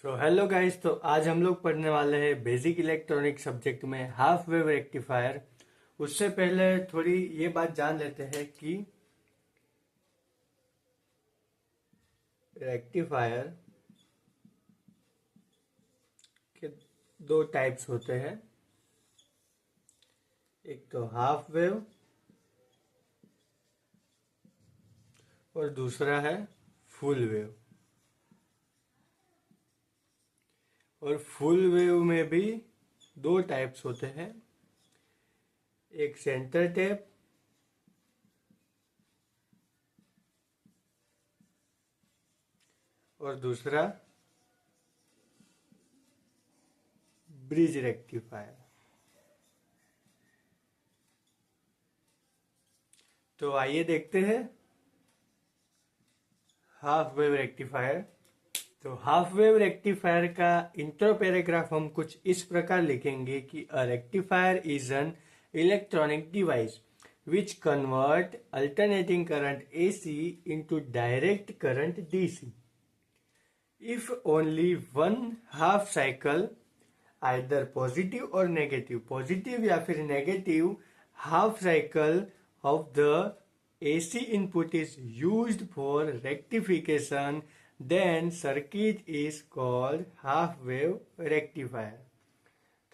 तो hello guys, तो आज हम लोग पढ़ने वाले हैं बेसिक इलेक्ट्रॉनिक सब्जेक्ट में हाफ वेव रेक्टिफायर। उससे पहले थोड़ी ये बात जान लेते हैं कि रेक्टिफायर के दो टाइप्स होते हैं। एक तो हाफ वेव और दूसरा है फुल वेव। और फुल वेव में भी दो टाइप्स होते हैं, एक सेंटर टेप और दूसरा ब्रिज रेक्टिफायर। तो आइए देखते हैं हाफ वेव रेक्टिफायर। तो हाफ वेव रेक्टिफायर का इंट्रो पैराग्राफ हम कुछ इस प्रकार लिखेंगे कि a rectifier is an electronic device which convert alternating current AC into direct current DC if only one half cycle, either positive or negative, positive या फिर negative half cycle of the AC input is used for rectification, then circuit is called half wave rectifier।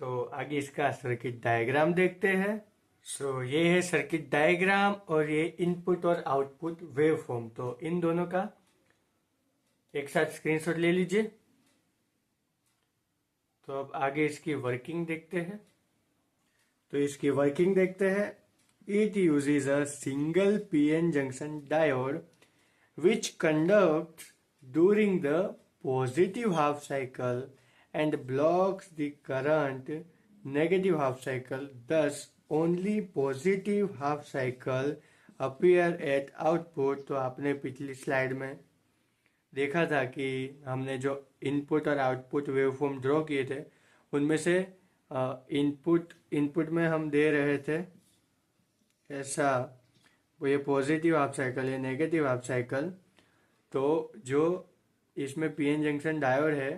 तो आगे इसका circuit diagram देखते हैं। ये है circuit diagram और ये इनपुट और आउटपुट वेव फॉर्म। तो इन दोनों का एक साथ स्क्रीनशॉट ले लीजिए। तो अब आगे इसकी वर्किंग देखते हैं। तो इसकी वर्किंग देखते हैं। It uses a single PN junction diode which conducts during the positive half cycle and blocks the current negative half cycle. Thus, only positive half cycle appear at output। तो आपने पिछली slide में देखा था कि हमने जो इनपुट और आउटपुट वेवफॉर्म ड्रॉ किए थे उनमें से इनपुट में हम दे रहे थे ऐसा, वो ये पॉजिटिव हाफ साइकिल या नेगेटिव हाफ साइकिल। तो जो इसमें पीएन जंक्शन डायोड है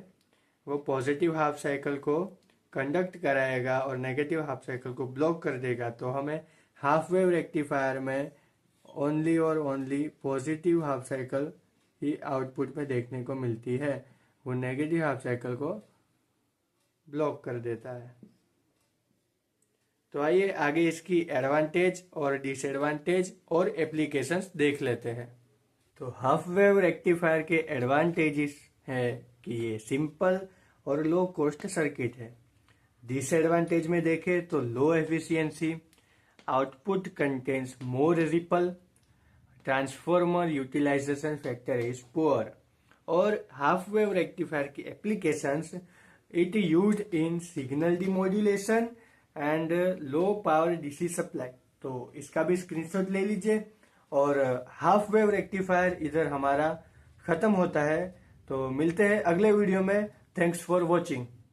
वो पॉजिटिव हाफ साइकिल को कंडक्ट कराएगा और नेगेटिव हाफ साइकिल को ब्लॉक कर देगा। तो हमें हाफ वेव रेक्टिफायर में ओनली और ओनली पॉजिटिव हाफ साइकिल ही आउटपुट में देखने को मिलती है, वो नेगेटिव हाफ साइकिल को ब्लॉक कर देता है। तो आइए आगे इसकी एडवांटेज और डिसएडवांटेज और एप्लीकेशंस देख लेते हैं। तो हाफ वेव रेक्टिफायर के एडवांटेजेस है कि ये सिंपल और लो कॉस्ट सर्किट है। डिसएडवांटेज में देखें तो low efficiency, output contains more ripple, transformer utilization factor is poor. और हाफ वेव रेक्टिफायर की applications, it used in signal demodulation and low power DC supply. तो इसका भी स्क्रीनशॉट ले लीजिए। और हाफ वेव रेक्टिफायर इधर हमारा खत्म होता है। तो मिलते हैं अगले वीडियो में। Thanks for watching.